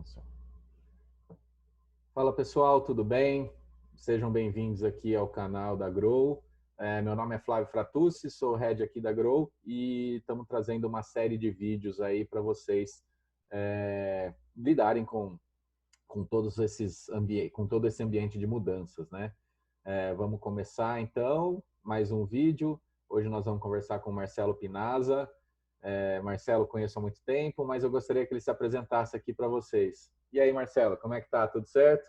Começou. Fala pessoal, tudo bem? Sejam bem-vindos aqui ao canal da Grow. Meu nome é Flávio Fratucci, sou head aqui da Grow e estamos trazendo uma série de vídeos aí para vocês lidarem com todos esses com todo esse ambiente de mudanças, né? Vamos começar então mais um vídeo. Hoje nós vamos conversar com o Marcelo Pinazza. Marcelo, conheço há muito tempo, mas eu gostaria que ele se apresentasse aqui para vocês. E aí, Marcelo, como é que tá? Tudo certo?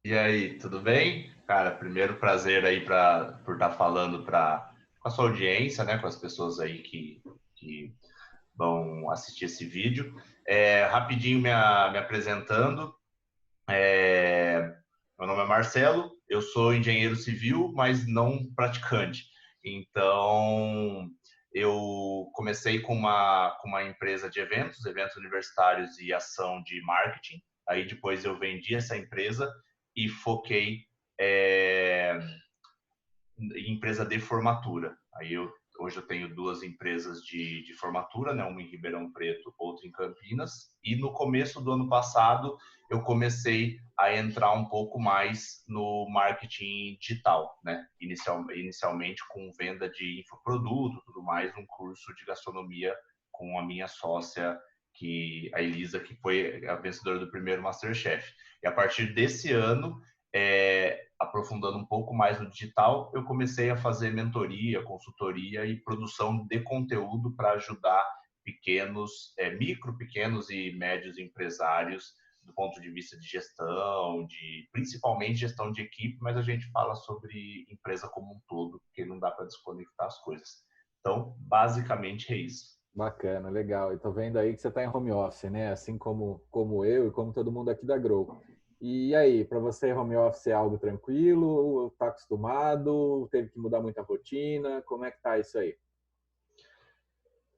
E aí, tudo bem? Cara, primeiro prazer aí por estar falando com a sua audiência, né, com as pessoas aí que vão assistir esse vídeo. Rapidinho me apresentando, meu nome é Marcelo, eu sou engenheiro civil, mas não praticante. Então, eu comecei com uma empresa de eventos universitários e ação de marketing. Aí depois eu vendi essa empresa e foquei é, em empresa de formatura. Hoje eu tenho duas empresas de formatura, né? Uma em Ribeirão Preto, outra em Campinas. E no começo do ano passado eu comecei a entrar um pouco mais no marketing digital, né? Inicialmente com venda de infoproduto, tudo mais, um curso de gastronomia com a minha sócia, a Elisa, que foi a vencedora do primeiro MasterChef. E a partir desse ano, aprofundando um pouco mais no digital, eu comecei a fazer mentoria, consultoria e produção de conteúdo para ajudar micro, pequenos e médios empresários do ponto de vista de gestão, principalmente gestão de equipe, mas a gente fala sobre empresa como um todo, porque não dá para desconectar as coisas. Então, basicamente é isso. Bacana, legal. E tô vendo aí que você está em home office, né? Assim como eu e como todo mundo aqui da Grow. E aí, para você, home office é algo tranquilo? Tá acostumado? Teve que mudar muita rotina? Como é que tá isso aí?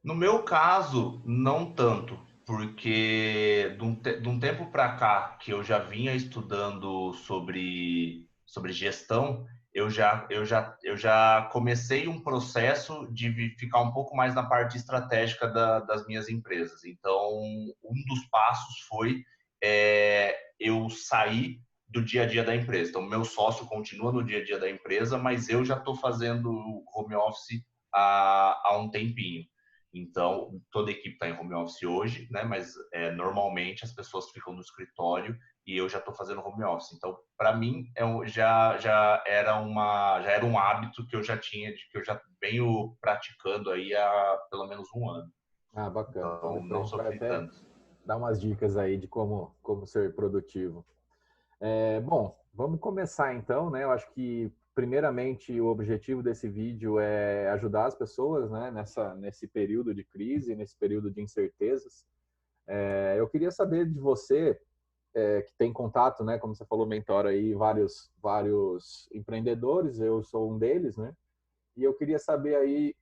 No meu caso, não tanto, porque de um tempo para cá que eu já vinha estudando sobre gestão, eu já comecei um processo de ficar um pouco mais na parte estratégica das minhas empresas. Então, um dos passos foi eu sair do dia a dia da empresa. Então, meu sócio continua no dia a dia da empresa, mas eu já estou fazendo home office há um tempinho. Então, toda a equipe está em home office hoje, né? Mas normalmente as pessoas ficam no escritório e eu já estou fazendo home office. Então, para mim, já era um hábito que eu já tinha, que eu já venho praticando aí há pelo menos um ano. Ah, bacana. Então Então, depois a não gente vai sofri até tanto. dar umas dicas aí de como ser produtivo. Bom, vamos começar então, né? Eu acho que primeiramente o objetivo desse vídeo é ajudar as pessoas, né? Nesse período de crise, nesse período de incertezas. Eu queria saber de você, que tem contato, né? Como você falou, mentora aí vários empreendedores, eu sou um deles, né? E eu queria saber aí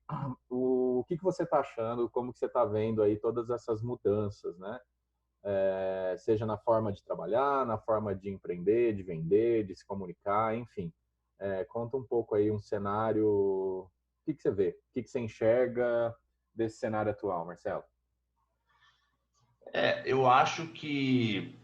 o que você está achando, como que você está vendo aí todas essas mudanças, né? Seja na forma de trabalhar, na forma de empreender, de vender, de se comunicar, enfim. Conta um pouco aí um cenário, o que você vê, o que você enxerga desse cenário atual, Marcelo? Eu acho que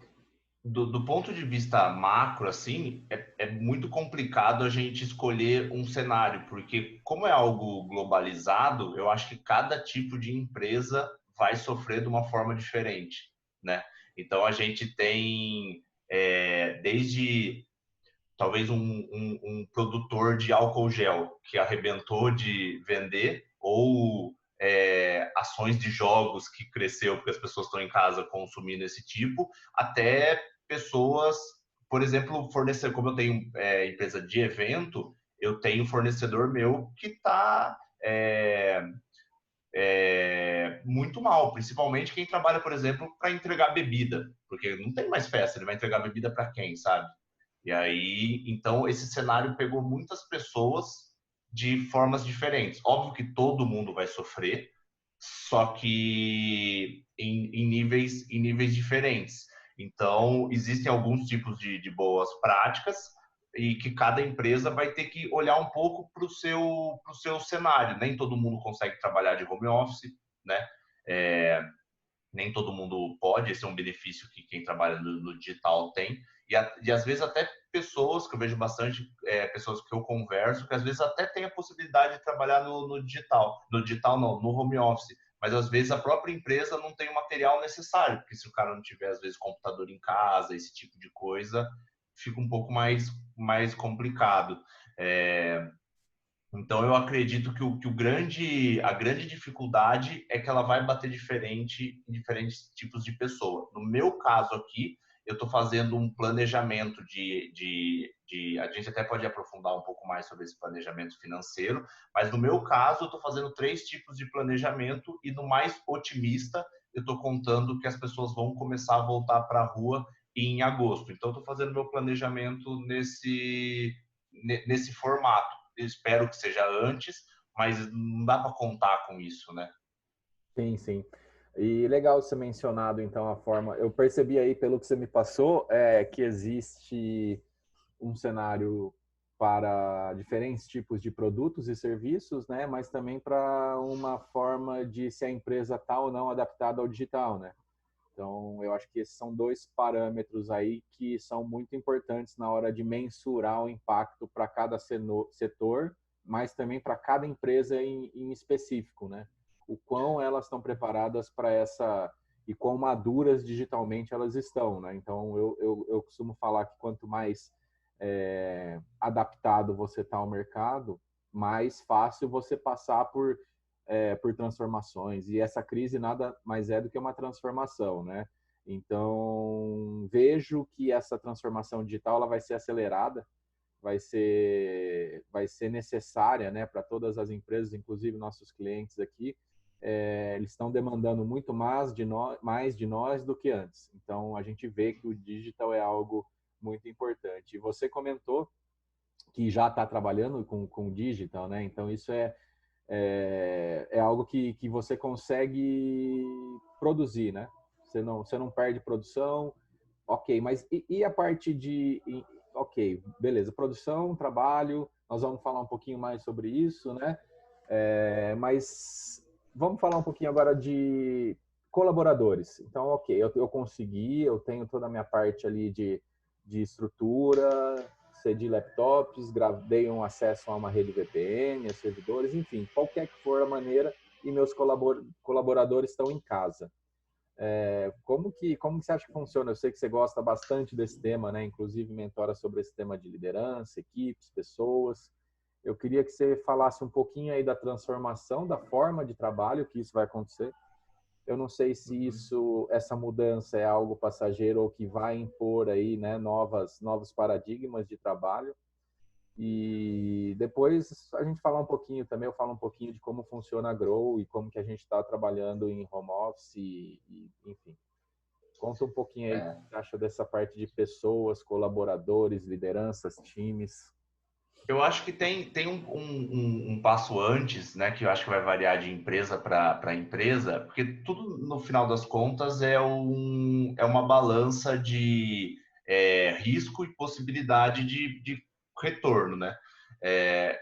do ponto de vista macro, assim, é muito complicado a gente escolher um cenário, porque como é algo globalizado, eu acho que cada tipo de empresa vai sofrer de uma forma diferente, né? Então a gente tem desde talvez um produtor de álcool gel que arrebentou de vender, ou ações de jogos que cresceu porque as pessoas estão em casa consumindo esse tipo, até pessoas, por exemplo, fornecer, como eu tenho empresa de evento, eu tenho fornecedor meu que está muito mal, principalmente quem trabalha, por exemplo, para entregar bebida, porque não tem mais festa, ele vai entregar bebida para quem, sabe? E aí, então, esse cenário pegou muitas pessoas de formas diferentes. Óbvio que todo mundo vai sofrer, só que em níveis diferentes. Então, existem alguns tipos de boas práticas e que cada empresa vai ter que olhar um pouco para o seu cenário. Nem todo mundo consegue trabalhar de home office, né? Nem todo mundo pode, esse é um benefício que quem trabalha no digital tem. E às vezes até pessoas, que eu vejo bastante, pessoas que eu converso, que às vezes até tem a possibilidade de trabalhar no digital. No digital não, no home office. Mas às vezes a própria empresa não tem o material necessário, porque se o cara não tiver, às vezes, computador em casa, esse tipo de coisa, fica um pouco mais complicado. É, então, eu acredito que a grande dificuldade é que ela vai bater diferente em diferentes tipos de pessoa. No meu caso aqui, eu estou fazendo um planejamento a gente até pode aprofundar um pouco mais sobre esse planejamento financeiro, mas no meu caso, eu estou fazendo 3 tipos de planejamento e no mais otimista, eu estou contando que as pessoas vão começar a voltar para a rua em agosto. Então, estou fazendo meu planejamento nesse formato. Eu espero que seja antes, mas não dá para contar com isso, né? Sim, sim. E legal você mencionado, então, a forma... Eu percebi aí, pelo que você me passou, que existe um cenário para diferentes tipos de produtos e serviços, né? Mas também para uma forma de se a empresa está ou não adaptada ao digital, né? Então, eu acho que esses são dois parâmetros aí que são muito importantes na hora de mensurar o impacto para cada setor, mas também para cada empresa em específico, né? O quão elas estão preparadas para essa e quão maduras digitalmente elas estão, né? Então, eu costumo falar que quanto mais adaptado você está ao mercado, mais fácil você passar por transformações. E essa crise nada mais é do que uma transformação, né? Então, vejo que essa transformação digital ela vai ser acelerada, vai ser necessária, né, para todas as empresas, inclusive nossos clientes aqui. Eles estão demandando muito mais de nós do que antes. Então, a gente vê que o digital é algo muito importante. E você comentou que já está trabalhando com digital, né? Então, isso é algo que você consegue produzir, né? Você não perde produção, ok, mas e a parte de... Ok, beleza, produção, trabalho, nós vamos falar um pouquinho mais sobre isso, né? Mas vamos falar um pouquinho agora de colaboradores. Então, ok, eu consegui, eu tenho toda a minha parte ali de estrutura, cedi laptops, dei um acesso a uma rede VPN, a servidores, enfim, qualquer que for a maneira, e meus colaboradores estão em casa. Como que você acha que funciona? Eu sei que você gosta bastante desse tema, né? Inclusive mentora sobre esse tema de liderança, equipes, pessoas. Eu queria que você falasse um pouquinho aí da transformação da forma de trabalho que isso vai acontecer. Eu não sei se essa mudança é algo passageiro ou que vai impor aí, né, novos paradigmas de trabalho. E depois a gente falar um pouquinho também, eu falo um pouquinho de como funciona a Grow e como que a gente está trabalhando em home office, enfim. Conta um pouquinho aí o que É, você acha dessa parte de pessoas, colaboradores, lideranças, times. eu acho que tem um passo antes, né, que eu acho que vai variar de empresa para empresa, porque tudo, no final das contas, é uma balança de risco e possibilidade de retorno, né?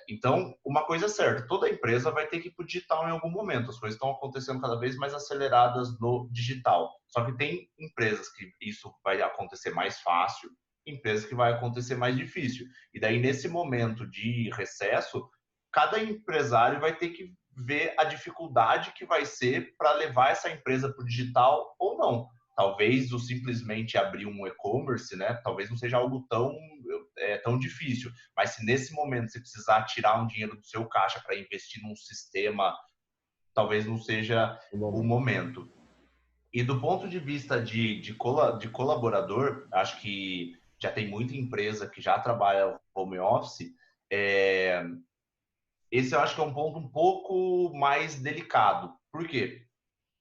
Então, uma coisa é certa, toda empresa vai ter que ir para o digital em algum momento. As coisas estão acontecendo cada vez mais aceleradas no digital. Só que tem empresas que isso vai acontecer mais fácil, empresas que vai acontecer mais difícil. E daí, nesse momento de recesso, cada empresário vai ter que ver a dificuldade que vai ser para levar essa empresa para o digital ou não. Talvez o simplesmente abrir um e-commerce, né? Talvez não seja algo tão difícil. Mas se nesse momento você precisar tirar um dinheiro do seu caixa para investir num sistema, talvez não seja No o momento. momento. E do ponto de vista de colaborador, acho que já tem muita empresa que já trabalha home office. É, esse eu acho que é um ponto um pouco mais delicado. Por quê?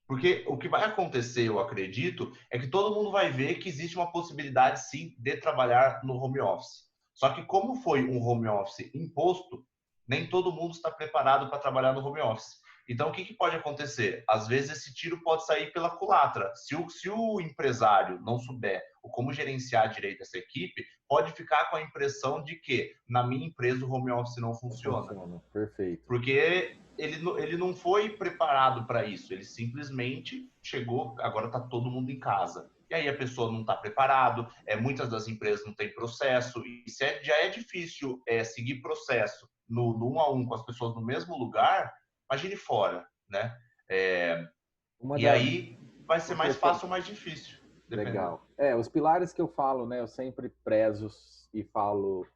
Porque o que vai acontecer, eu acredito, é que todo mundo vai ver que existe uma possibilidade, sim, de trabalhar no home office. Só que como foi um home office imposto, nem todo mundo está preparado para trabalhar no home office. Então, o que pode acontecer? Às vezes, esse tiro pode sair pela culatra. Se o empresário não souber o como gerenciar direito essa equipe, pode ficar com a impressão de que na minha empresa o home office não Não funciona. funciona. Perfeito. Porque ele não foi preparado para isso, ele simplesmente chegou, agora está todo mundo em casa. E aí a pessoa não está preparado, muitas das empresas não têm processo, e já é difícil seguir processo no 1 a 1 com as pessoas no mesmo lugar, imagine fora, né? Uma E das... aí vai ser mais fácil ou mais difícil, dependendo. Legal. Os pilares que eu falo, né? Eu sempre prezo e falo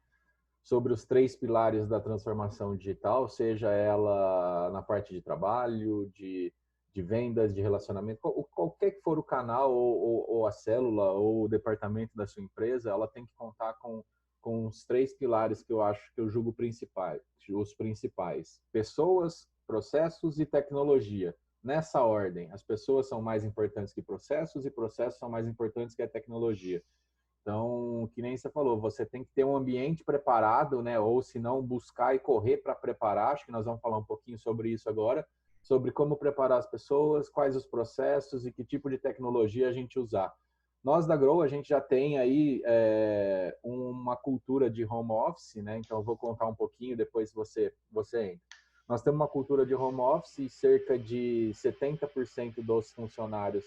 sobre os 3 pilares da transformação digital, seja ela na parte de trabalho, de vendas, de relacionamento, qualquer que for o canal ou a célula ou o departamento da sua empresa, ela tem que contar com os 3 pilares que eu acho que eu julgo principais, os principais: pessoas, processos e tecnologia. Nessa ordem, as pessoas são mais importantes que processos e processos são mais importantes que a tecnologia. Então, que nem você falou, você tem que ter um ambiente preparado, né? Ou se não, buscar e correr para preparar. Acho que nós vamos falar um pouquinho sobre isso agora, sobre como preparar as pessoas, quais os processos e que tipo de tecnologia a gente usar. Nós da Grow, a gente já tem aí uma cultura de home office, né? Então, eu vou contar um pouquinho, depois você entra. Nós temos uma cultura de home office e cerca de 70% dos funcionários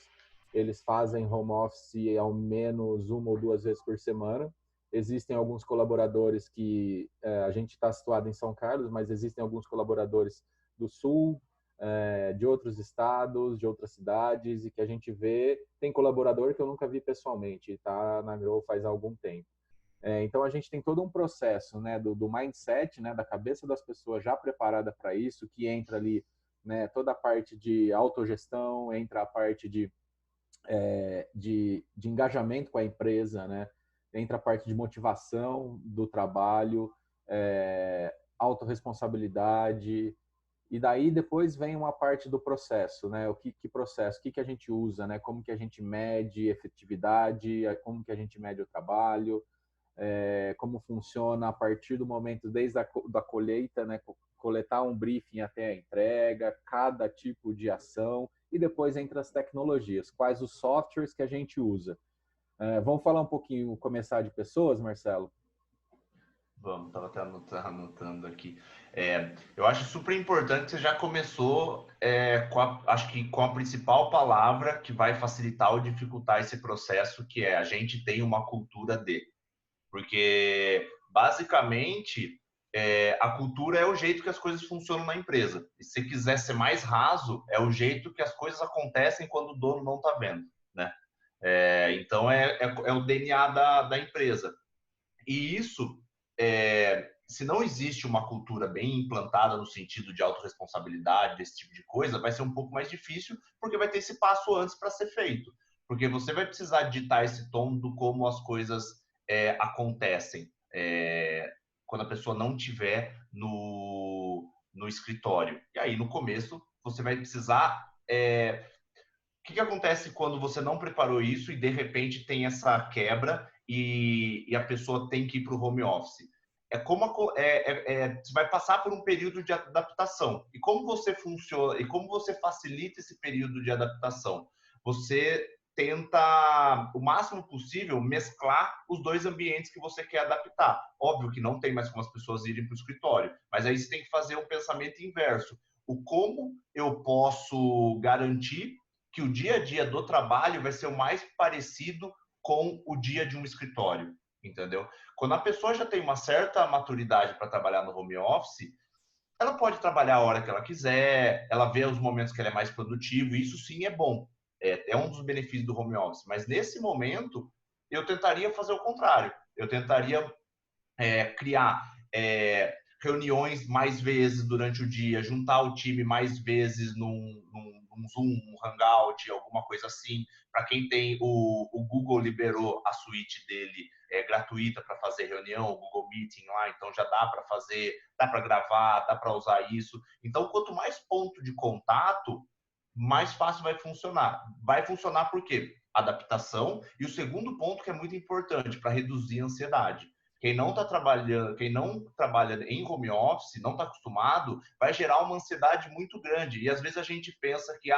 eles fazem home office ao menos 1 ou 2 vezes por semana. Existem alguns colaboradores que a gente está situado em São Carlos, mas existem alguns colaboradores do Sul, de outros estados, de outras cidades, e que a gente vê, tem colaborador que eu nunca vi pessoalmente, está na Grow faz algum tempo. Então a gente tem todo um processo, né, do mindset, né, da cabeça das pessoas já preparada para isso, que entra ali, né, toda a parte de autogestão, entra a parte de engajamento com a empresa, né? Entra a parte de motivação do trabalho, autorresponsabilidade, e daí depois vem uma parte do processo, né? O que processo, o que a gente usa, né? Como que a gente mede efetividade, como que a gente mede o trabalho, como funciona a partir do momento, desde da colheita, né? Coletar um briefing até a entrega, cada tipo de ação, e depois entre as tecnologias, quais os softwares que a gente usa. Vamos falar um pouquinho, começar de pessoas, Marcelo? Vamos, estava até anotando aqui. Eu acho super importante que você já começou acho que com a principal palavra que vai facilitar ou dificultar esse processo, que é a gente tem uma cultura de. Porque, basicamente, a cultura é o jeito que as coisas funcionam na empresa. E se quiser ser mais raso, é o jeito que as coisas acontecem quando o dono não está vendo, né? Então, é o DNA da empresa. E isso, se não existe uma cultura bem implantada no sentido de autorresponsabilidade, desse tipo de coisa, vai ser um pouco mais difícil, porque vai ter esse passo antes para ser feito. Porque você vai precisar ditar esse tom do como as coisas acontecem quando a pessoa não estiver no escritório. E aí, no começo, você vai precisar. O que acontece quando você não preparou isso e de repente tem essa quebra e a pessoa tem que ir para o home office? Você vai passar por um período de adaptação. E como você funciona e como você facilita esse período de adaptação? Você tenta, o máximo possível, mesclar os 2 ambientes que você quer adaptar. Óbvio que não tem mais como as pessoas irem para o escritório, mas aí você tem que fazer um pensamento inverso. O como eu posso garantir que o dia a dia do trabalho vai ser o mais parecido com o dia de um escritório, entendeu? Quando a pessoa já tem uma certa maturidade para trabalhar no home office, ela pode trabalhar a hora que ela quiser, ela vê os momentos que ela é mais produtivo, e isso sim é bom. É um dos benefícios do home office. Mas nesse momento, eu tentaria fazer o contrário. Eu tentaria criar reuniões mais vezes durante o dia, juntar o time mais vezes num Zoom, num Hangout, alguma coisa assim. Para quem tem o Google liberou a suíte dele gratuita para fazer reunião, o Google Meeting lá, então já dá para fazer, dá para gravar, dá para usar isso. Então, quanto mais ponto de contato, mais fácil vai funcionar. Vai funcionar por quê? Adaptação. E o segundo ponto que é muito importante para reduzir a ansiedade. Quem não está trabalhando, quem não trabalha em home office, não está acostumado, vai gerar uma ansiedade muito grande. E às vezes a gente pensa que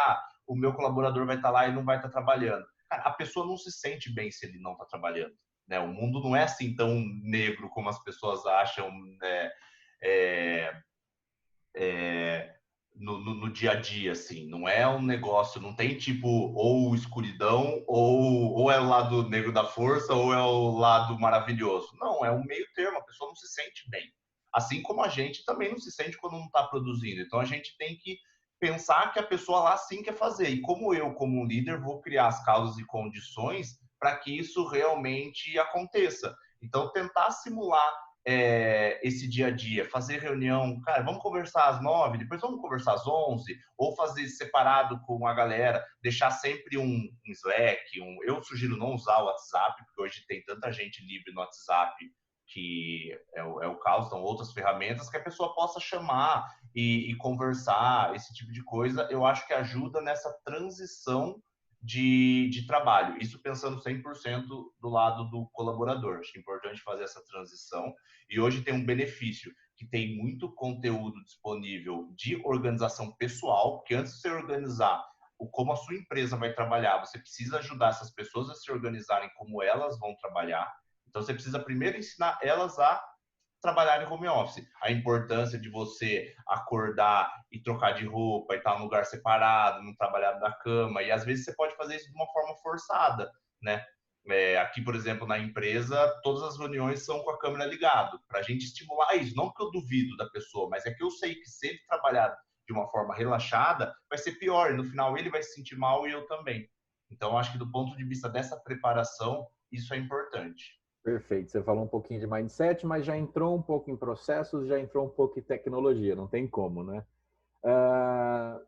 o meu colaborador vai estar lá e não vai estar trabalhando. Cara, a pessoa não se sente bem se ele não está trabalhando. Né? O mundo não é assim tão negro como as pessoas acham. Né? no dia a dia, assim. Não é um negócio, não tem tipo ou escuridão, ou é o lado negro da força, ou é o lado maravilhoso. Não, é um meio termo, a pessoa não se sente bem. Assim como a gente também não se sente quando não está produzindo. Então a gente tem que pensar que a pessoa lá sim quer fazer. E como eu, como um líder, vou criar as causas e condições para que isso realmente aconteça. Então, tentar simular esse dia a dia, fazer reunião, cara, vamos conversar às 9, depois vamos conversar às 11, ou fazer separado com a galera, deixar sempre um Slack, eu sugiro não usar o WhatsApp, porque hoje tem tanta gente livre no WhatsApp que é o caos, são outras ferramentas que a pessoa possa chamar e conversar, esse tipo de coisa, eu acho que ajuda nessa transição de trabalho. Isso pensando 100% do lado do colaborador. Acho importante fazer essa transição. E hoje tem um benefício, que tem muito conteúdo disponível de organização pessoal, porque antes de você organizar como a sua empresa vai trabalhar, você precisa ajudar essas pessoas a se organizarem como elas vão trabalhar. Então, você precisa primeiro ensinar elas a trabalhar em home office. A importância de você acordar e trocar de roupa e estar num lugar separado, não trabalhar da cama. E às vezes você pode fazer isso de uma forma forçada, né? Aqui, por exemplo, na empresa, todas as reuniões são com a câmera ligada, para a gente estimular isso. Não que eu duvido da pessoa, mas é que eu sei que se ele trabalhar de uma forma relaxada, vai ser pior. E no final ele vai se sentir mal e eu também. Então, acho que do ponto de vista dessa preparação, isso é importante. Perfeito. Você falou um pouquinho de mindset, mas já entrou um pouco em processos, já entrou um pouco em tecnologia, não tem como, né?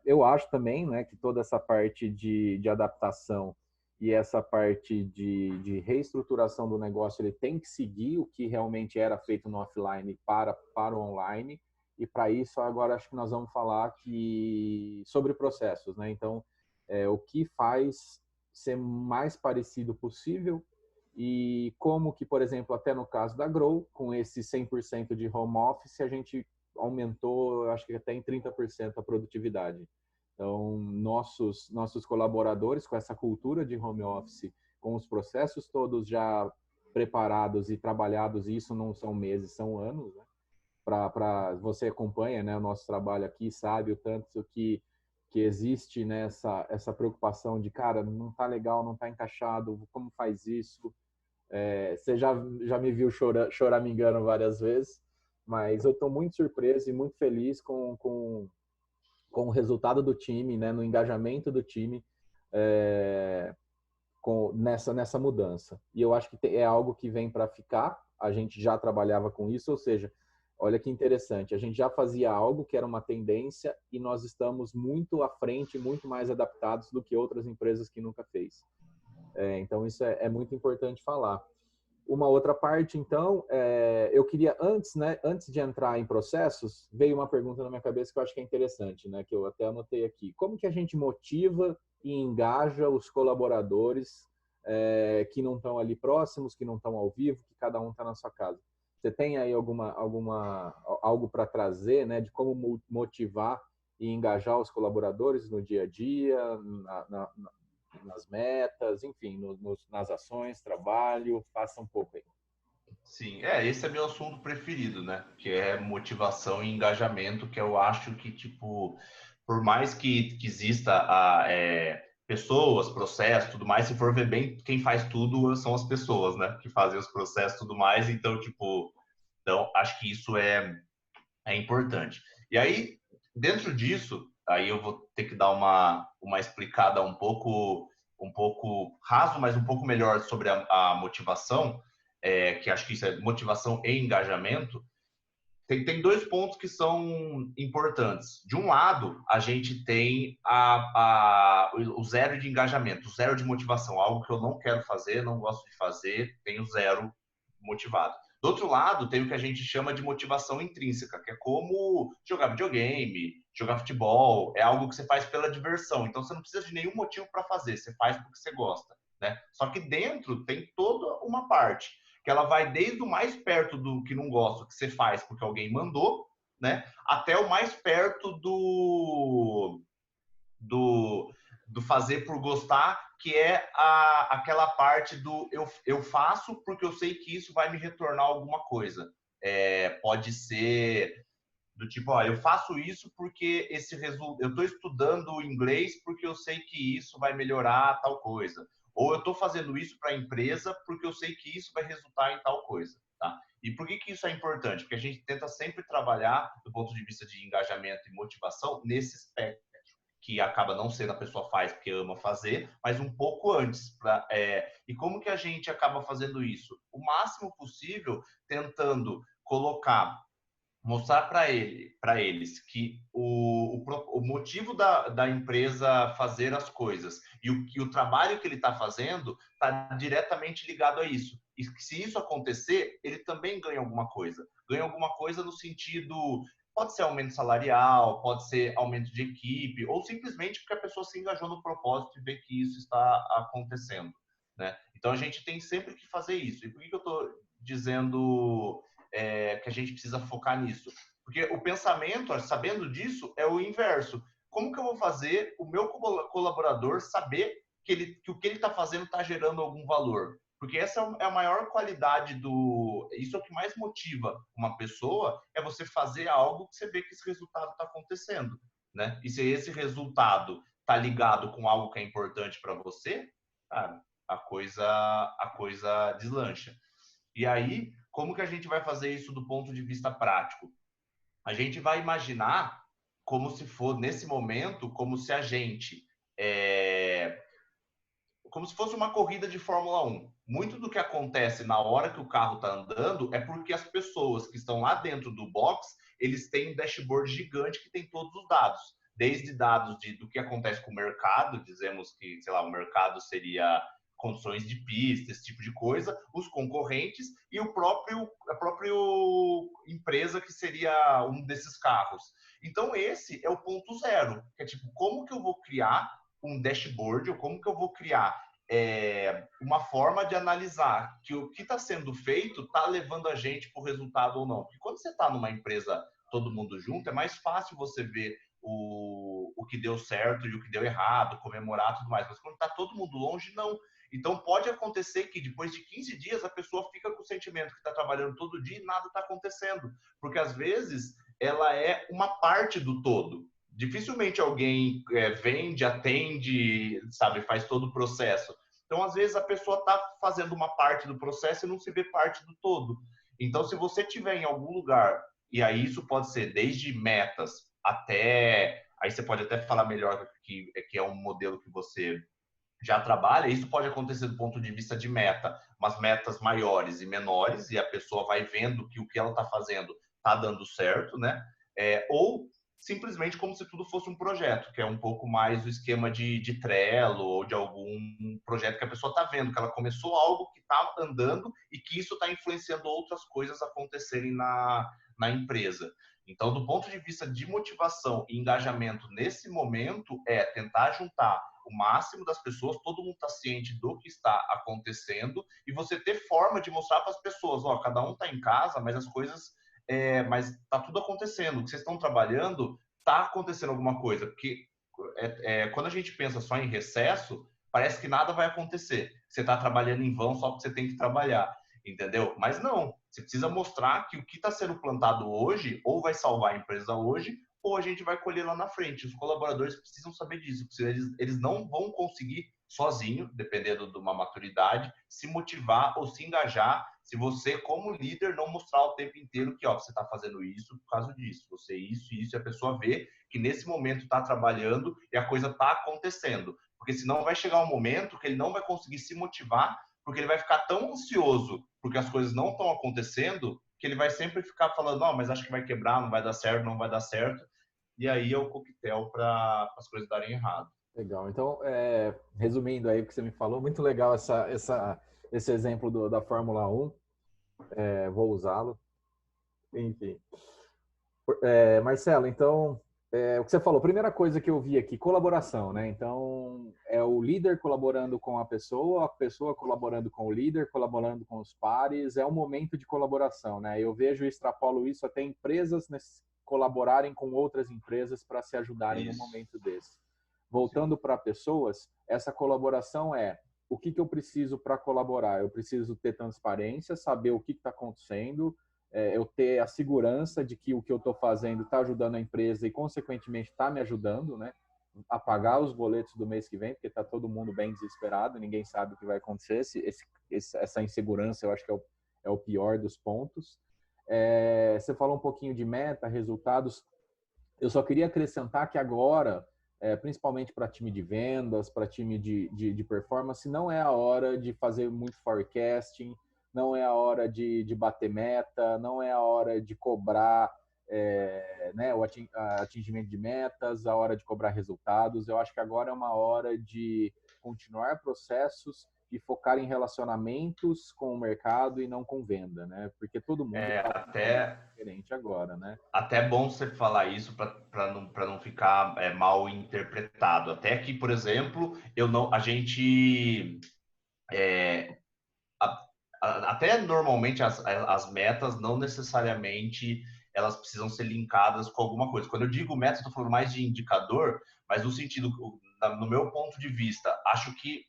Eu acho também, né, que toda essa parte de adaptação e essa parte de reestruturação do negócio, ele tem que seguir o que realmente era feito no offline para o online. E para isso, agora acho que nós vamos falar sobre processos, né? Então, o que faz ser mais parecido possível e como que, por exemplo, até no caso da Grow, com esse 100% de home office, a gente aumentou, acho que até em 30% a produtividade. Então, nossos colaboradores, com essa cultura de home office, com os processos todos já preparados e trabalhados, e isso não são meses, são anos, né? Você acompanha, né, o nosso trabalho aqui, sabe o tanto que existe nessa essa preocupação de, cara, não tá legal, não tá encaixado, como faz isso? Você já me viu choramingando várias vezes, mas eu estou muito surpreso e muito feliz com o resultado do time, né, no engajamento do time nessa mudança. E eu acho que é algo que vem para ficar. A gente já trabalhava com isso, ou seja, olha que interessante, a gente já fazia algo que era uma tendência e nós estamos muito à frente, muito mais adaptados do que outras empresas que nunca fez. Então, isso é muito importante falar. Uma outra parte, então, eu queria antes de entrar em processos, veio uma pergunta na minha cabeça que eu acho que é interessante, né, que eu até anotei aqui. Como que a gente motiva e engaja os colaboradores que não estão ali próximos, que não estão ao vivo, que cada um está na sua casa? Você tem aí algo para trazer, né, de como motivar e engajar os colaboradores no dia a dia, nas metas, enfim, nas ações, trabalho, passa um pouco aí. Sim, esse é meu assunto preferido, né? Que é motivação e engajamento, que eu acho que, tipo, por mais que exista pessoas, processos, tudo mais, se for ver bem, quem faz tudo são as pessoas, né? Que fazem os processos e tudo mais, então, tipo, acho que isso é importante. E aí, dentro disso, aí eu vou ter que dar uma explicada um pouco raso, mas um pouco melhor sobre a motivação, que acho que isso é motivação e engajamento. Tem dois pontos que são importantes. De um lado, a gente tem o zero de engajamento, o zero de motivação, algo que eu não quero fazer, não gosto de fazer, tenho zero motivado. Do outro lado, tem o que a gente chama de motivação intrínseca, que é como jogar videogame, jogar futebol, é algo que você faz pela diversão. Então, você não precisa de nenhum motivo para fazer, você faz porque você gosta, né? Só que dentro tem toda uma parte que ela vai desde o mais perto do que não gosta, que você faz porque alguém mandou, né? Até o mais perto do fazer por gostar, que é aquela parte do eu faço porque eu sei que isso vai me retornar alguma coisa. Pode ser Do tipo, ó, eu faço isso porque eu estou estudando inglês porque eu sei que isso vai melhorar tal coisa. Ou eu estou fazendo isso para a empresa porque eu sei que isso vai resultar em tal coisa, tá? E por que isso é importante? Porque a gente tenta sempre trabalhar do ponto de vista de engajamento e motivação nesse aspecto, que acaba não sendo a pessoa faz porque ama fazer, mas um pouco antes. E como que a gente acaba fazendo isso? O máximo possível tentando mostrar para eles que o motivo da empresa fazer as coisas e o trabalho que ele está fazendo está diretamente ligado a isso. E se isso acontecer, ele também ganha alguma coisa. Ganha alguma coisa no sentido, pode ser aumento salarial, pode ser aumento de equipe, ou simplesmente porque a pessoa se engajou no propósito e vê que isso está acontecendo, né? Então a gente tem sempre que fazer isso. E por que eu estou dizendo que a gente precisa focar nisso? Porque o pensamento, sabendo disso, é o inverso. Como que eu vou fazer o meu colaborador saber que o que ele está fazendo está gerando algum valor? Porque essa é a maior qualidade Isso é o que mais motiva uma pessoa, é você fazer algo que você vê que esse resultado está acontecendo, né? E se esse resultado está ligado com algo que é importante para você, cara, a coisa deslancha. E aí, como que a gente vai fazer isso do ponto de vista prático? A gente vai imaginar como se for, nesse momento, é, como se fosse uma corrida de Fórmula 1. Muito do que acontece na hora que o carro está andando é porque as pessoas que estão lá dentro do box, eles têm um dashboard gigante que tem todos os dados. Desde dados do que acontece com o mercado, dizemos que, sei lá, o mercado seria condições de pista, esse tipo de coisa, os concorrentes e a própria empresa que seria um desses carros. Então esse é o ponto zero, que é tipo, como que eu vou criar um dashboard, ou como que eu vou criar uma forma de analisar que o que está sendo feito está levando a gente para o resultado ou não. Porque quando você está numa empresa todo mundo junto, é mais fácil você ver o que deu certo e o que deu errado, comemorar tudo mais. Mas quando está todo mundo longe, não. Então pode acontecer que depois de 15 dias a pessoa fica com o sentimento que está trabalhando todo dia e nada está acontecendo. Porque às vezes ela é uma parte do todo. Dificilmente alguém vende, atende, sabe, faz todo o processo. Então, às vezes, a pessoa está fazendo uma parte do processo e não se vê parte do todo. Então, se você tiver em algum lugar, e aí isso pode ser desde metas até... Aí você pode até falar melhor que é um modelo que você já trabalha. Isso pode acontecer do ponto de vista de meta, mas metas maiores e menores, e a pessoa vai vendo que o que ela está fazendo está dando certo, né? Ou simplesmente como se tudo fosse um projeto, que é um pouco mais o esquema de Trello ou de algum projeto que a pessoa está vendo, que ela começou algo que está andando e que isso está influenciando outras coisas acontecerem na empresa. Então, do ponto de vista de motivação e engajamento nesse momento, é tentar juntar o máximo das pessoas, todo mundo está ciente do que está acontecendo e você ter forma de mostrar para as pessoas, ó, cada um está em casa, mas as coisas, mas está tudo acontecendo, o que vocês estão trabalhando, está acontecendo alguma coisa, porque quando a gente pensa só em recesso, parece que nada vai acontecer, você está trabalhando em vão só porque você tem que trabalhar, entendeu? Mas não, você precisa mostrar que o que está sendo plantado hoje ou vai salvar a empresa hoje ou a gente vai colher lá na frente. Os colaboradores precisam saber disso, porque eles não vão conseguir sozinho, dependendo de uma maturidade, se motivar ou se engajar se você, como líder, não mostrar o tempo inteiro que ó, você está fazendo isso por causa disso, você isso e isso, e a pessoa vê que nesse momento está trabalhando e a coisa está acontecendo. Porque senão vai chegar um momento que ele não vai conseguir se motivar, porque ele vai ficar tão ansioso porque as coisas não estão acontecendo, que ele vai sempre ficar falando, não, mas acho que vai quebrar, não vai dar certo, não vai dar certo. E aí é o coquetel para as coisas darem errado. Legal. Então, resumindo aí o que você me falou, muito legal esse exemplo da Fórmula 1. Vou usá-lo. Enfim. Marcelo, então, o que você falou, primeira coisa que eu vi aqui, colaboração, né? Então, é o líder colaborando com a pessoa colaborando com o líder, colaborando com os pares, é um momento de colaboração, né? Eu vejo e extrapolo isso até empresas colaborarem com outras empresas para se ajudarem num momento desse. Voltando para pessoas, essa colaboração o que eu preciso para colaborar? Eu preciso ter transparência, saber o que está acontecendo, eu ter a segurança de que o que eu estou fazendo está ajudando a empresa e, consequentemente, está me ajudando, né, a pagar os boletos do mês que vem, porque está todo mundo bem desesperado, ninguém sabe o que vai acontecer. Essa insegurança, eu acho que é o pior dos pontos. Você falou um pouquinho de meta, resultados. Eu só queria acrescentar que agora, principalmente para time de vendas, para time de performance, não é a hora de fazer muito forecasting, não é a hora de bater meta, não é a hora de cobrar né, o atingimento de metas, a hora de cobrar resultados. Eu acho que agora é uma hora de continuar processos e focar em relacionamentos com o mercado e não com venda, né? Porque todo mundo está diferente agora, né? Até bom você falar isso para não ficar mal interpretado. Até que, por exemplo, a gente até normalmente as metas não necessariamente elas precisam ser linkadas com alguma coisa. Quando eu digo meta, estou falando mais de indicador, mas no sentido, no meu ponto de vista, acho que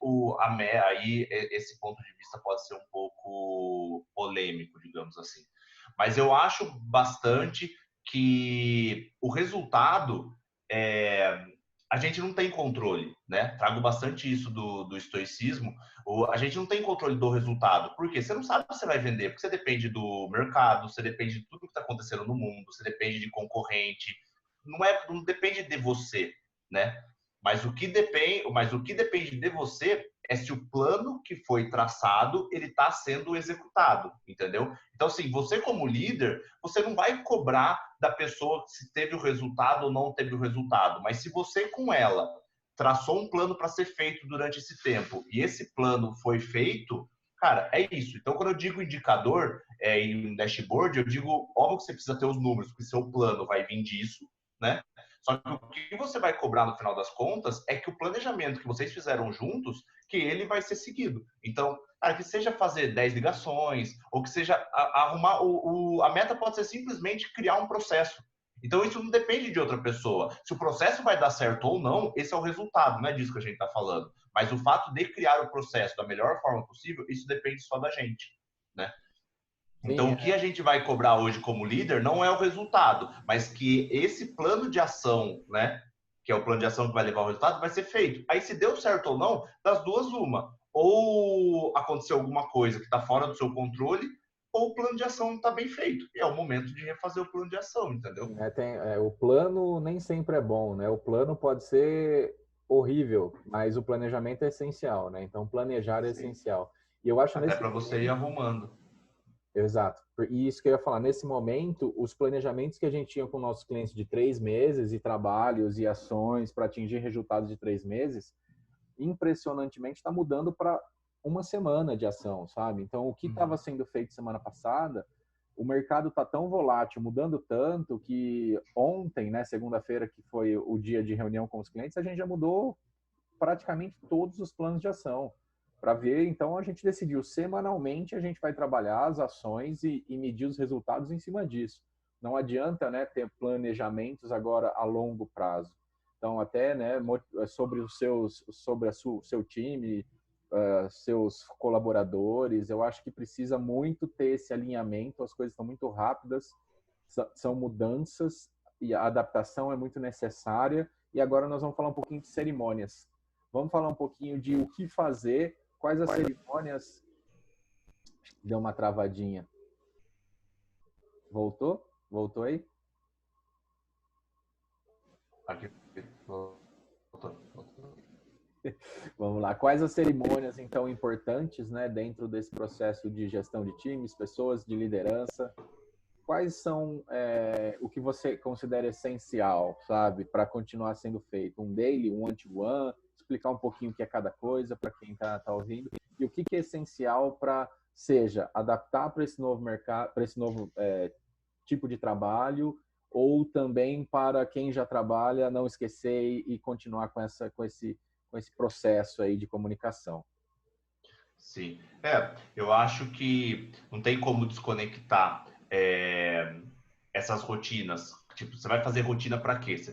aí esse ponto de vista pode ser um pouco polêmico, digamos assim. Mas eu acho bastante que o resultado a gente não tem controle, né? Trago bastante isso do estoicismo. A gente não tem controle do resultado. Por quê? Você não sabe se você vai vender, porque você depende do mercado, você depende de tudo que está acontecendo no mundo, você depende de concorrente. Não depende de você, né? Mas o que depende de você é se o plano que foi traçado ele está sendo executado, entendeu? Então, assim, você como líder, você não vai cobrar da pessoa se teve o resultado ou não teve o resultado, mas se você com ela traçou um plano para ser feito durante esse tempo e esse plano foi feito, cara, é isso. Então, quando eu digo indicador em dashboard, eu digo, óbvio que você precisa ter os números, porque seu plano vai vir disso, né? Só que o que você vai cobrar no final das contas é que o planejamento que vocês fizeram juntos, que ele vai ser seguido. Então, cara, que seja fazer 10 ligações, ou que seja arrumar. A meta pode ser simplesmente criar um processo. Então, isso não depende de outra pessoa. Se o processo vai dar certo ou não, esse é o resultado, não é disso que a gente está falando. Mas o fato de criar o processo da melhor forma possível, isso depende só da gente, né? Então, Sim, o que a gente vai cobrar hoje como líder não é o resultado, mas que esse plano de ação, né, que é o plano de ação que vai levar ao resultado, vai ser feito. Aí, se deu certo ou não, das duas, uma. Ou aconteceu alguma coisa que está fora do seu controle, ou o plano de ação não está bem feito. E é o momento de refazer o plano de ação, entendeu? o plano nem sempre é bom, né? O plano pode ser horrível, mas o planejamento é essencial, né? Então, planejar é Sim. essencial. E eu acho Até nesse para você ir momento. arrumando. Exato. E isso que eu ia falar, nesse momento, os planejamentos que a gente tinha com nossos clientes de 3 meses e trabalhos e ações para atingir resultados de 3 meses, impressionantemente está mudando para uma semana de ação, sabe? Então, o que estava sendo feito semana passada, o mercado está tão volátil, mudando tanto, que ontem, né, segunda-feira, que foi o dia de reunião com os clientes, a gente já mudou praticamente todos os planos de ação para ver. Então, a gente decidiu semanalmente a gente vai trabalhar as ações e medir os resultados em cima disso. Não adianta, né, ter planejamentos agora a longo prazo. Então, até, né, sobre o seu time, seus colaboradores, eu acho que precisa muito ter esse alinhamento. As coisas estão muito rápidas, são mudanças e a adaptação é muito necessária. E agora nós vamos falar um pouquinho de cerimônias. Vamos falar um pouquinho de o que fazer, quais as cerimônias. Deu uma travadinha. Voltou? Voltou aí? Aqui. Vamos lá. Quais as cerimônias, então, importantes, né, dentro desse processo de gestão de times, pessoas, de liderança? Quais são o que você considera essencial, sabe, para continuar sendo feito? Um daily, um one-to-one? Explicar um pouquinho o que é cada coisa para quem está ouvindo. E o que é essencial para, seja, adaptar para esse novo mercado, para esse novo tipo de trabalho, ou também para quem já trabalha não esquecer e continuar com esse processo aí de comunicação. Sim. Eu acho que não tem como desconectar essas rotinas. Tipo, você vai fazer rotina para quê? Você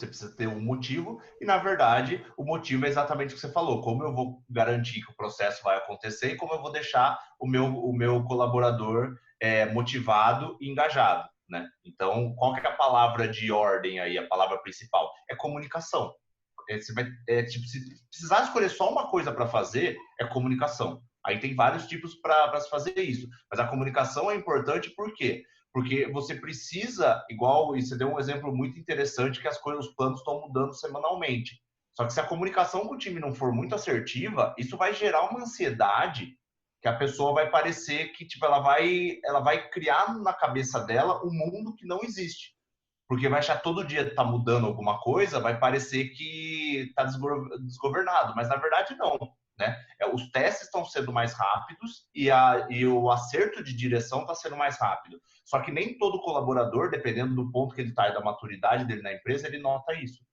precisa ter um motivo e, na verdade, o motivo é exatamente o que você falou. Como eu vou garantir que o processo vai acontecer e como eu vou deixar o meu colaborador motivado e engajado, né? Então, qual que é a palavra de ordem aí, a palavra principal? É comunicação. Você vai, tipo, se precisar escolher só uma coisa para fazer, é comunicação. Aí tem vários tipos para se fazer isso. Mas a comunicação é importante por quê? Porque você precisa, igual, e você deu um exemplo muito interessante, que as coisas, os planos estão mudando semanalmente. Só que se a comunicação com o time não for muito assertiva, isso vai gerar uma ansiedade que a pessoa vai parecer que tipo, ela vai criar na cabeça dela um mundo que não existe. Porque vai achar todo dia tá mudando alguma coisa, vai parecer que está desgovernado, mas na verdade não, né? Os testes estão sendo mais rápidos e o acerto de direção está sendo mais rápido. Só que nem todo colaborador, dependendo do ponto que ele está e da maturidade dele na empresa, ele nota isso.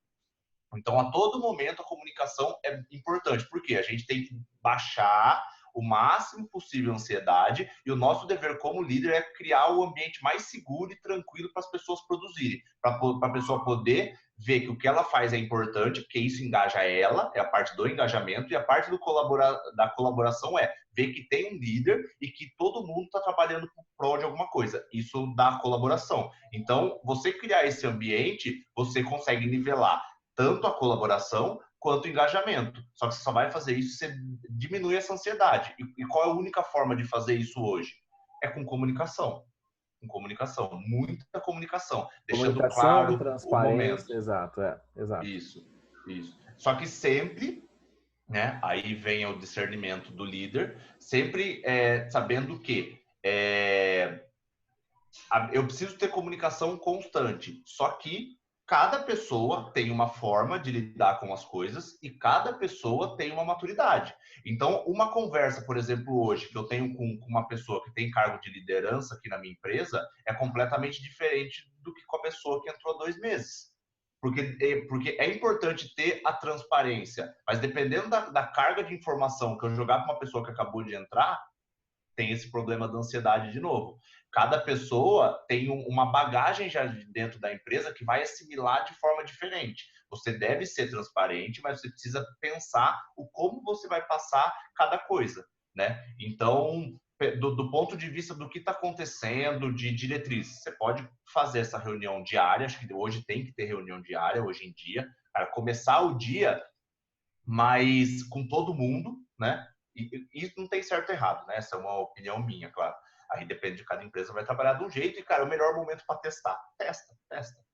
Então, a todo momento, a comunicação é importante, porque a gente tem que baixar o máximo possível a ansiedade e o nosso dever como líder é criar o ambiente mais seguro e tranquilo para as pessoas produzirem, para a pessoa poder ver que o que ela faz é importante, porque isso engaja ela, é a parte do engajamento, e a parte da colaboração é ver que tem um líder e que todo mundo está trabalhando por prol de alguma coisa. Isso dá colaboração. Então, você criar esse ambiente, você consegue nivelar tanto a colaboração quanto o engajamento. Só que você só vai fazer isso se você diminui essa ansiedade. E qual é a única forma de fazer isso hoje? É com comunicação. Com comunicação. Muita comunicação. Deixando Comunicação, claro o momento. transparência, exato, exato. Isso, isso. Só que sempre, né, aí vem o discernimento do líder, sempre sabendo que eu preciso ter comunicação constante. Só que cada pessoa tem uma forma de lidar com as coisas e cada pessoa tem uma maturidade. Então, uma conversa, por exemplo, hoje, que eu tenho com uma pessoa que tem cargo de liderança aqui na minha empresa, é completamente diferente do que com a pessoa que entrou há 2 meses. Porque é importante ter a transparência, mas dependendo da carga de informação que eu jogar para uma pessoa que acabou de entrar, tem esse problema da ansiedade de novo. Cada pessoa tem uma bagagem já dentro da empresa que vai assimilar de forma diferente. Você deve ser transparente, mas você precisa pensar o como você vai passar cada coisa, né? Então, do ponto de vista do que está acontecendo, de diretriz, você pode fazer essa reunião diária, acho que hoje tem que ter reunião diária, hoje em dia, para começar o dia, mas com todo mundo, né? E isso não tem certo e errado, né? Essa é uma opinião minha, claro. Aí depende de cada empresa, vai trabalhar de um jeito e, cara, é o melhor momento para testar. Testa,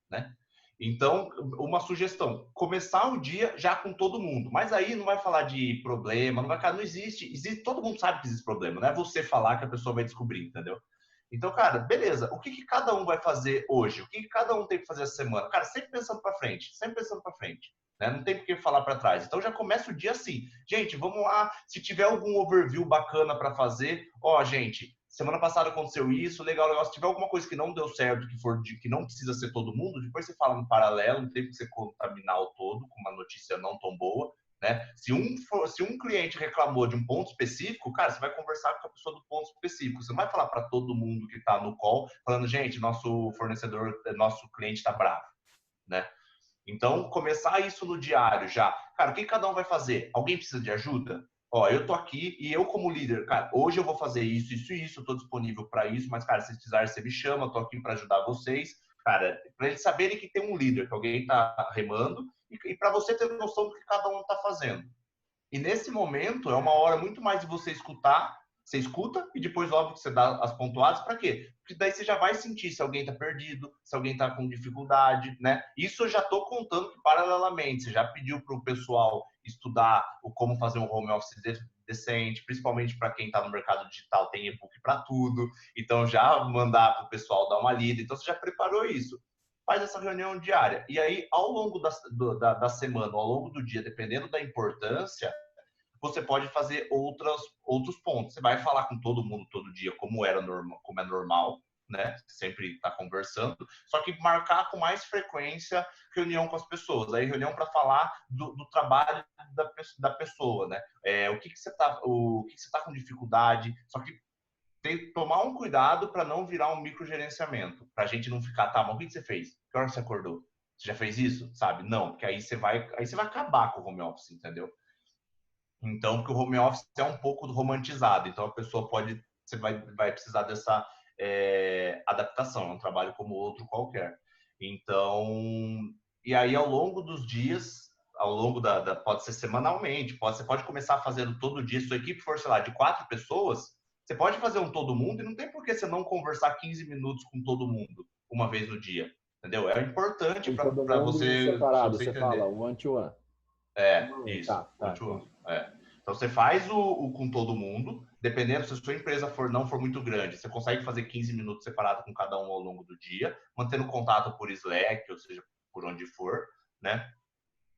né? Então, uma sugestão, começar o dia já com todo mundo. Mas aí não vai falar de problema, não vai, cara, não existe, todo mundo sabe que existe problema, não é você falar que a pessoa vai descobrir, entendeu? Então, cara, beleza, o que cada um vai fazer hoje? O que cada um tem que fazer essa semana? Cara, sempre pensando para frente, sempre pensando para frente. Né? Não tem por que falar para trás. Então já começa o dia assim. Gente, vamos lá. Se tiver algum overview bacana para fazer, ó, gente, semana passada aconteceu isso, legal, legal. Se tiver alguma coisa que não deu certo, que não precisa ser todo mundo, depois você fala no paralelo, não tem que você contaminar o todo com uma notícia não tão boa. Né? Se um cliente reclamou de um ponto específico, cara, você vai conversar com a pessoa do ponto específico. Você não vai falar para todo mundo que está no call, falando, gente, nosso fornecedor, nosso cliente está bravo. Né? Então, começar isso no diário já. Cara, o que cada um vai fazer? Alguém precisa de ajuda? Ó, eu tô aqui e eu como líder, cara, hoje eu vou fazer isso, isso e isso, eu tô disponível para isso, mas, cara, se vocês precisarem, você me chama, eu tô aqui para ajudar vocês. Cara, para eles saberem que tem um líder, que alguém tá remando, e para você ter noção do que cada um tá fazendo. E nesse momento, é uma hora muito mais de você escutar. Você escuta e depois, óbvio, que você dá as pontuadas. Para quê? Porque daí você já vai sentir se alguém está perdido, se alguém está com dificuldade, né? Isso eu já estou contando que, paralelamente, você já pediu para o pessoal estudar o como fazer um home office decente, principalmente para quem está no mercado digital, tem e-book para tudo. Então, já mandar para o pessoal dar uma lida. Então, você já preparou isso. Faz essa reunião diária. E aí, ao longo da semana, ao longo do dia, dependendo da importância, você pode fazer outros pontos. Você vai falar com todo mundo todo dia, como é normal, né? Sempre está conversando, só que marcar com mais frequência reunião com as pessoas. Aí reunião para falar do trabalho da pessoa, né? O que você tá com dificuldade. Só que tem que tomar um cuidado para não virar um microgerenciamento, para a gente não ficar, tá, mas o que você fez? Que hora você acordou? Você já fez isso? Sabe? Não, porque aí você vai acabar com o home office, entendeu? Então, porque o home office é um pouco romantizado, então a pessoa você vai precisar adaptação, é um trabalho como outro qualquer. Então, e aí ao longo dos dias, ao longo pode ser semanalmente, você pode começar fazendo todo dia, se sua equipe for, sei lá, de 4 pessoas, você pode fazer um todo mundo e não tem por que você não conversar 15 minutos com todo mundo uma vez no dia, entendeu? É importante Com todo para mundo você, pra separado, você você fala entender. one to one. Isso, Tá, tá, entendi. Então você faz o com todo mundo, dependendo se a sua empresa não for muito grande, você consegue fazer 15 minutos separado com cada um ao longo do dia, mantendo contato por Slack, ou seja, por onde for, né?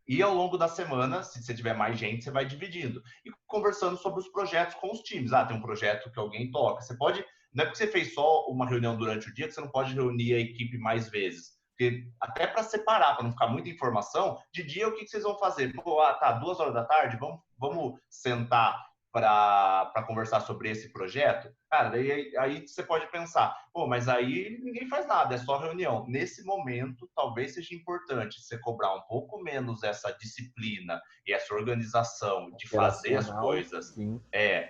E ao longo da semana, se você tiver mais gente, você vai dividindo. E conversando sobre os projetos com os times. Ah, tem um projeto que alguém toca. Você pode. Não é porque você fez só uma reunião durante o dia que você não pode reunir a equipe mais vezes. Porque até para separar, para não ficar muita informação, de dia o que vocês vão fazer? Pô, tá, 2 horas da tarde, vamos sentar para conversar sobre esse projeto? Cara, daí aí você pode pensar, pô, mas aí ninguém faz nada, é só reunião. Nesse momento, talvez seja importante você cobrar um pouco menos essa disciplina e essa organização de fazer as Operacional, coisas sim.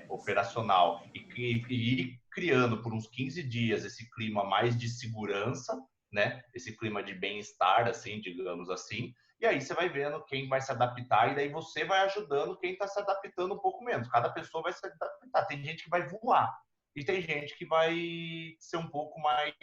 operacional e ir criando por uns 15 dias esse clima mais de segurança, né? Esse clima de bem-estar, assim, digamos assim. E aí você vai vendo quem vai se adaptar e daí você vai ajudando quem está se adaptando um pouco menos. Cada pessoa vai se adaptar. Tem gente que vai voar e tem gente que vai ser um pouco mais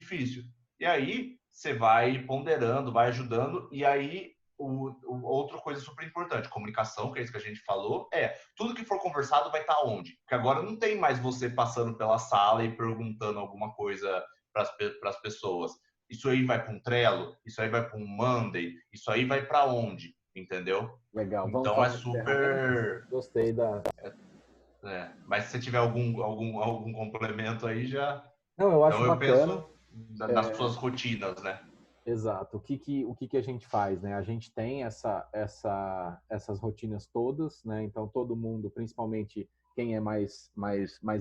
difícil. E aí você vai ponderando, vai ajudando e aí outra coisa super importante, comunicação, que é isso que a gente falou, tudo que for conversado vai estar onde? Porque agora não tem mais você passando pela sala e perguntando alguma coisa para as pessoas. Isso aí vai para um Trello, isso aí vai para um Monday, isso aí vai para onde? Entendeu? Legal. Vamos Então é falar de ferramentas? super. Gostei da. Mas se você tiver algum complemento aí já. Não, eu acho Então eu bacana. penso nas suas rotinas, né? Exato. O que que a gente faz, né? A gente tem essas rotinas todas, né? Então todo mundo, principalmente quem é mais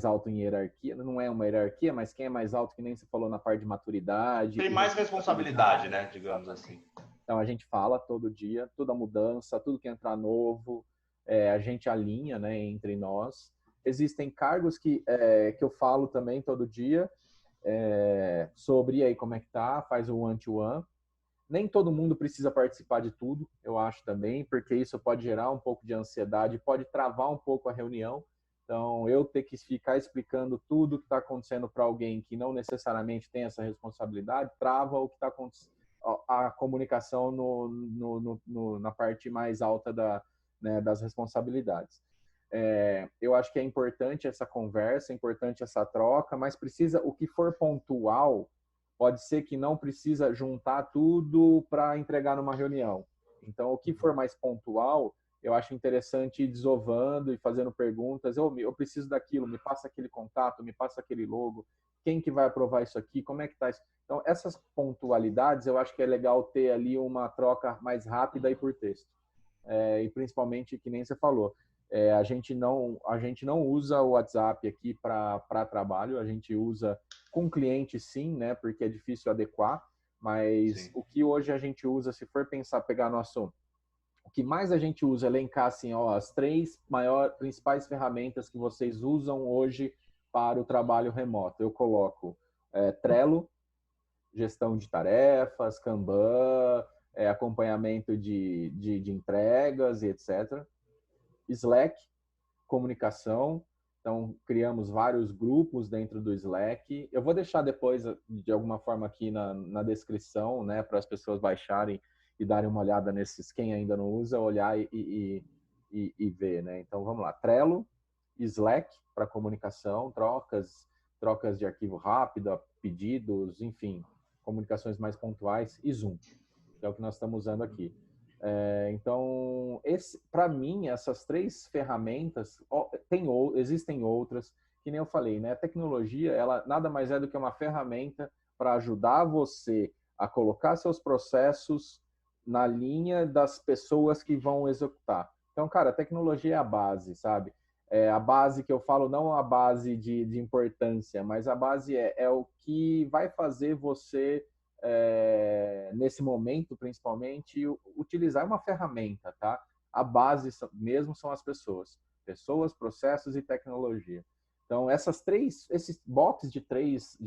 alto em hierarquia, não é uma hierarquia, mas quem é mais alto, que nem você falou na parte de maturidade Tem e mais responsabilidade, responsabilidade. né? Digamos Exatamente. assim. Então a gente fala todo dia, toda mudança, tudo que entrar novo, a gente alinha, né, entre nós. Existem cargos que eu falo também todo dia sobre aí como é que tá, faz o one-to-one. Nem todo mundo precisa participar de tudo, eu acho também, porque isso pode gerar um pouco de ansiedade, pode travar um pouco a reunião. Então, eu ter que ficar explicando tudo que está acontecendo para alguém que não necessariamente tem essa responsabilidade, trava o que está acontecendo, a comunicação na parte mais alta né, das responsabilidades. Eu acho que é importante essa conversa, é importante essa troca, mas precisa, o que for pontual, pode ser que não precisa juntar tudo para entregar numa reunião. Então, o que for mais pontual, eu acho interessante ir desovando e fazendo perguntas. Eu preciso daquilo, me passa aquele contato, me passa aquele logo, quem que vai aprovar isso aqui, como é que está isso? Então, essas pontualidades, eu acho que é legal ter ali uma troca mais rápida e por texto. E principalmente, que nem você falou, a gente não usa o WhatsApp aqui para trabalho, a gente usa com cliente sim, né? Porque é difícil adequar, mas Sim. o que hoje a gente usa, se for pensar, pegar o que mais a gente usa, elencar assim, ó, as 3 principais ferramentas que vocês usam hoje para o trabalho remoto. Eu coloco Trello, gestão de tarefas, Kanban, acompanhamento de entregas e etc. Slack, comunicação. Então, criamos vários grupos dentro do Slack. Eu vou deixar depois, de alguma forma, aqui na descrição, né, para as pessoas baixarem e darem uma olhada nesses, quem ainda não usa, olhar e ver, né? Então, vamos lá. Trello, Slack para comunicação, trocas de arquivo rápido, pedidos, enfim, comunicações mais pontuais, e Zoom, que é o que nós estamos usando aqui. Então, para mim, essas 3 ferramentas, existem outras, que nem eu falei, né? A tecnologia, ela nada mais é do que uma ferramenta para ajudar você a colocar seus processos na linha das pessoas que vão executar. Então, cara, a tecnologia é a base, sabe? A base que eu falo, não a base de importância, mas a base é o que vai fazer você nesse momento, principalmente, utilizar uma ferramenta, tá? A base mesmo são as pessoas, processos e tecnologia. Então, esses box de três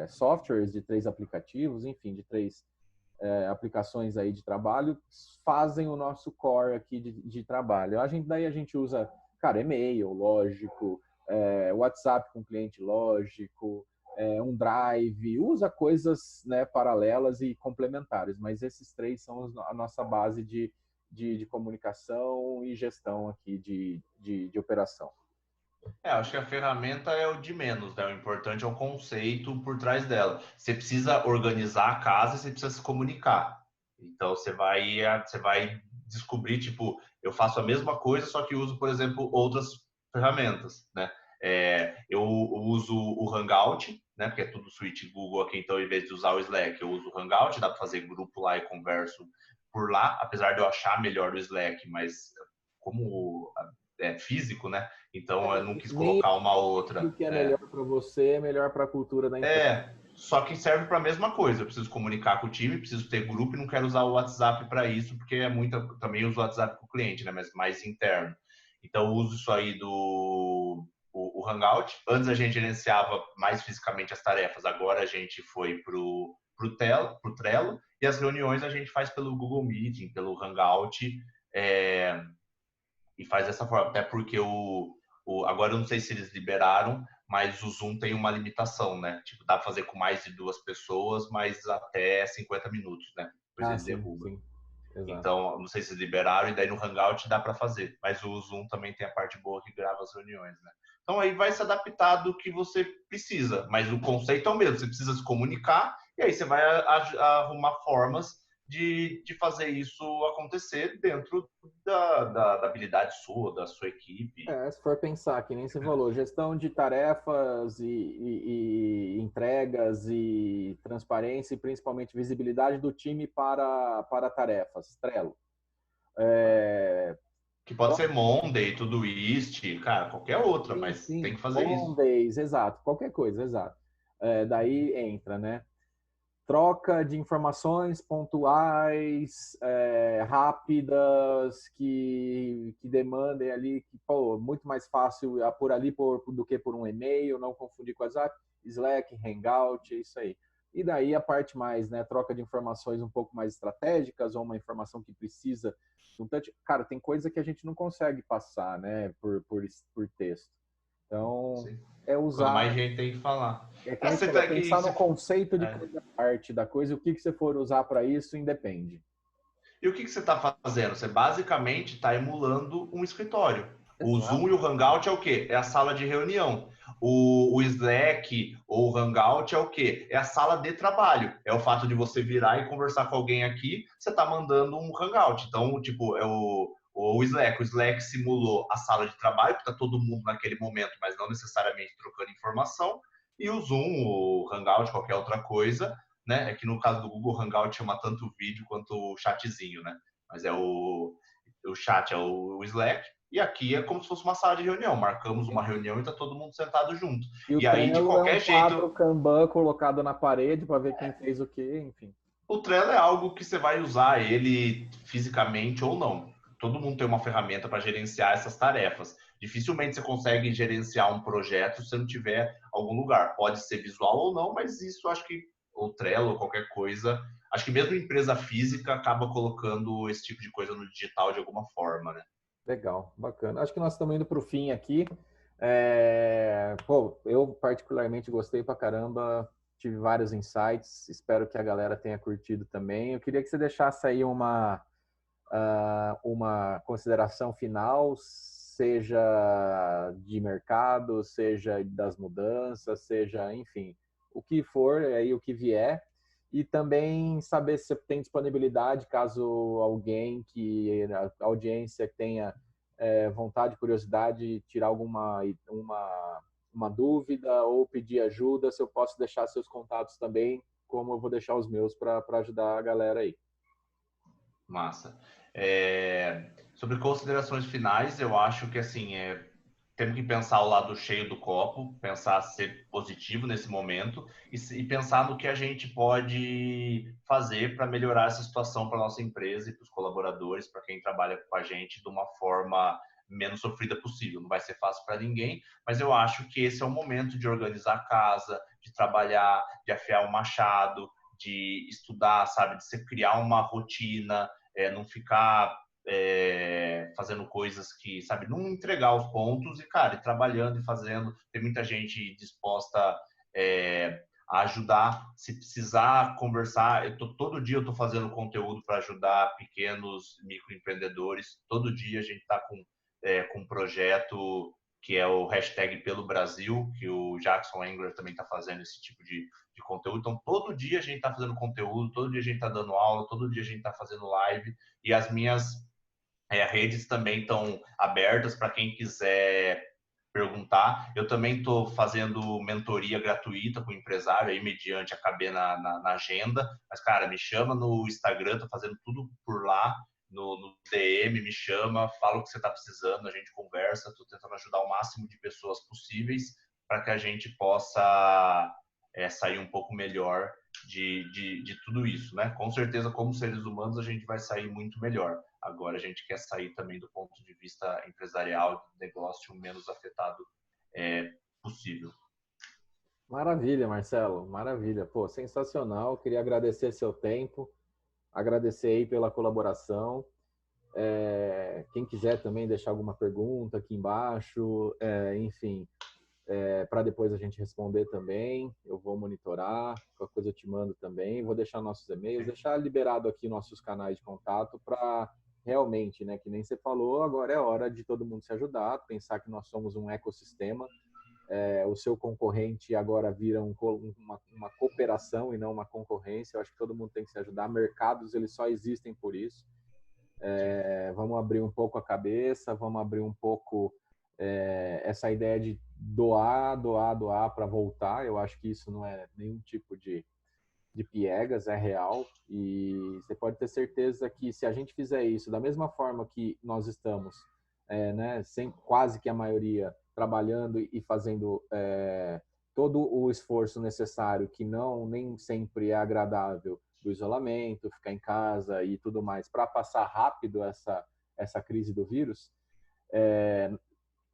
softwares, de 3 aplicativos, enfim, de 3 aplicações aí de trabalho, fazem o nosso core aqui de trabalho. Daí a gente usa, cara, e-mail, lógico, WhatsApp com cliente, lógico, um Drive, usa coisas, né, paralelas e complementares, mas esses 3 são a nossa base de comunicação e gestão aqui de operação. Acho que a ferramenta é o de menos, né? O importante é o conceito por trás dela. Você precisa organizar a casa e você precisa se comunicar. Então, você vai descobrir, tipo, eu faço a mesma coisa, só que uso, por exemplo, outras ferramentas, né? Eu uso o Hangout, né? Porque é tudo suíte Google aqui, então, em vez de usar o Slack, eu uso o Hangout, dá para fazer grupo lá e converso por lá, apesar de eu achar melhor o Slack, mas como é físico, né? Então eu não quis Nem colocar uma o outra. que é melhor para você é melhor para a cultura da empresa. Só que serve para a mesma coisa. Eu preciso comunicar com o time, preciso ter grupo e não quero usar o WhatsApp para isso, porque é muita. Também uso o WhatsApp com o cliente, né? Mas mais interno. Então eu uso isso aí o Hangout. Antes a gente gerenciava mais fisicamente as tarefas, agora a gente foi pro Trello e as reuniões a gente faz pelo Google Meeting, pelo Hangout. É, e faz dessa forma, até porque agora eu não sei se eles liberaram, mas o Zoom tem uma limitação, né? Tipo, dá pra fazer com mais de 2 pessoas, mas até 50 minutos, né? Depois ele Sim, derruba. sim. Exato. Então, não sei se eles liberaram, e daí no Hangout dá para fazer. Mas o Zoom também tem a parte boa que grava as reuniões, né? Então aí vai se adaptar do que você precisa, mas o conceito é o mesmo, você precisa se comunicar, e aí você vai arrumar formas de fazer isso acontecer dentro da habilidade sua, da sua equipe. Se for pensar, que nem você falou, gestão de tarefas e entregas e transparência e principalmente visibilidade do time para tarefas, Trello. Que pode ser Monday, Todoist, cara, qualquer outra, Sim, mas tem sim, que fazer isso. Mondays, exato, qualquer coisa, exato. Daí entra, né? Troca de informações pontuais, rápidas, que demandem ali, que, pô, muito mais fácil por ali do que por um e-mail, não confundir com WhatsApp, Slack, Hangout, é isso aí. E daí a parte mais, né, troca de informações um pouco mais estratégicas ou uma informação que precisa de um touch. Cara, tem coisa que a gente não consegue passar, né, por texto. Então, Sim. é Quando mais usar gente tem que falar. que nem você Você falou, tá aqui, pensar no conceito de é. cada parte da coisa, o que você for usar para isso, independe. E o que você está fazendo? Você basicamente está emulando um escritório. O Zoom Exato. e o Hangout é o quê? É a sala de reunião. O Slack ou o Hangout é o quê? É a sala de trabalho. É o fato de você virar e conversar com alguém aqui, você está mandando um Hangout. Então, tipo, o Slack. O Slack simulou a sala de trabalho, porque está todo mundo naquele momento, mas não necessariamente trocando informação. E o Zoom, o Hangout, qualquer outra coisa, né? É que no caso do Google Hangout chama tanto o vídeo quanto o chatzinho, né? Mas o chat é o Slack, e aqui é como se fosse uma sala de reunião. Marcamos uma reunião e tá todo mundo sentado junto. E o E aí, de Trello é um qualquer quadro jeito, Kanban colocado na parede para ver quem fez o quê, enfim. o Trello é algo que você vai usar ele fisicamente ou não. Todo mundo tem uma ferramenta para gerenciar essas tarefas. Dificilmente você consegue gerenciar um projeto se não tiver algum lugar. Pode ser visual ou não, mas isso acho que o Trello ou qualquer coisa, acho que mesmo empresa física acaba colocando esse tipo de coisa no digital de alguma forma, né? Legal, bacana. Acho que nós estamos indo para o fim aqui. Pô, eu particularmente gostei pra caramba, tive vários insights, espero que a galera tenha curtido também. Eu queria que você deixasse aí uma consideração final, seja de mercado, seja das mudanças, seja, enfim, o que for, aí o que vier, e também saber se você tem disponibilidade caso alguém que a audiência tenha vontade, curiosidade, tirar uma dúvida ou pedir ajuda, se eu posso deixar seus contatos também, como eu vou deixar os meus para ajudar a galera aí. Massa. Sobre considerações finais, eu acho que assim, temos que pensar o lado cheio do copo, pensar ser positivo nesse momento e pensar no que a gente pode fazer para melhorar essa situação para nossa empresa e para os colaboradores, para quem trabalha com a gente, de uma forma menos sofrida possível. Não vai ser fácil para ninguém, mas eu acho que esse é o momento de organizar a casa, de trabalhar, de afiar o machado, de estudar, sabe? De você criar uma rotina, não ficar fazendo coisas que, sabe, não entregar os pontos e, cara, ir trabalhando e fazendo. Tem muita gente disposta a ajudar. Se precisar conversar, todo dia eu estou fazendo conteúdo para ajudar pequenos microempreendedores. Todo dia a gente está com um projeto que é o hashtag Pelo Brasil, que o Jackson Engler também está fazendo esse tipo de conteúdo. Então, todo dia a gente está fazendo conteúdo, todo dia a gente está dando aula, todo dia a gente está fazendo live. E as minhas redes também estão abertas para quem quiser perguntar. Eu também estou fazendo mentoria gratuita com o empresário, aí mediante a caber na agenda. Mas, cara, me chama no Instagram, estou fazendo tudo por lá. No DM, me chama, fala o que você está precisando, a gente conversa. Estou tentando ajudar o máximo de pessoas possíveis para que a gente possa sair um pouco melhor de tudo isso, né? Com certeza, como seres humanos, a gente vai sair muito melhor. Agora, a gente quer sair também do ponto de vista empresarial, do negócio, o menos afetado possível. Maravilha, Marcelo, maravilha. Pô, sensacional. Queria agradecer seu tempo, agradecer aí pela colaboração. Quem quiser também deixar alguma pergunta aqui embaixo, enfim, para depois a gente responder também. Eu vou monitorar, qualquer coisa eu te mando também. Vou deixar nossos e-mails, deixar liberado aqui nossos canais de contato para realmente, né, que nem você falou, agora é hora de todo mundo se ajudar, pensar que nós somos um ecossistema. O seu concorrente agora vira uma cooperação e não uma concorrência. Eu acho que todo mundo tem que se ajudar. Mercados, eles só existem por isso. Vamos abrir um pouco a cabeça, vamos abrir um pouco essa ideia de doar para voltar. Eu acho que isso não é nenhum tipo de piegas, é real. E você pode ter certeza que se a gente fizer isso da mesma forma que nós estamos, né, sem quase que a maioria trabalhando e fazendo todo o esforço necessário, que não nem sempre é agradável, do isolamento, ficar em casa e tudo mais, para passar rápido essa crise do vírus,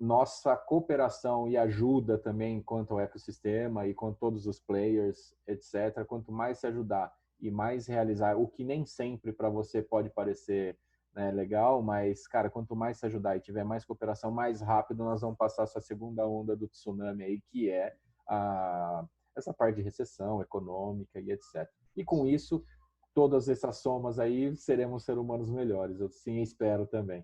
nossa cooperação e ajuda também quanto ao ecossistema e com todos os players, etc. Quanto mais se ajudar e mais realizar, o que nem sempre para você pode parecer, né, legal, mas, cara, quanto mais se ajudar e tiver mais cooperação, mais rápido nós vamos passar essa segunda onda do tsunami aí, que é essa parte de recessão econômica e etc. E com isso, todas essas somas aí, seremos seres humanos melhores. Eu sim espero também.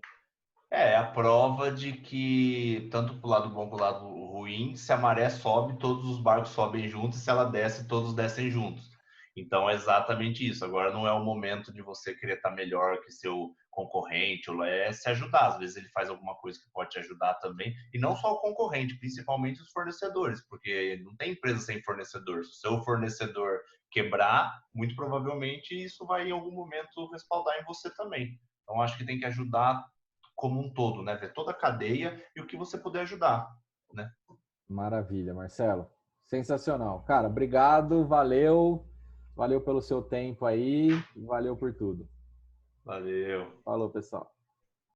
É a prova de que, tanto pro lado bom quanto pro lado ruim, se a maré sobe, todos os barcos sobem juntos, e se ela desce, todos descem juntos. Então é exatamente isso. Agora não é o momento de você querer estar melhor que seu concorrente, ou se ajudar. Às vezes ele faz alguma coisa que pode te ajudar também. E não só o concorrente, principalmente os fornecedores, porque não tem empresa sem fornecedor. Se o seu fornecedor quebrar, muito provavelmente isso vai em algum momento respaldar em você também. Então acho que tem que ajudar como um todo, né? Ver toda a cadeia e o que você puder ajudar, né? Maravilha, Marcelo. Sensacional. Cara, obrigado, valeu. Valeu pelo seu tempo aí, valeu por tudo. Valeu. Falou, pessoal.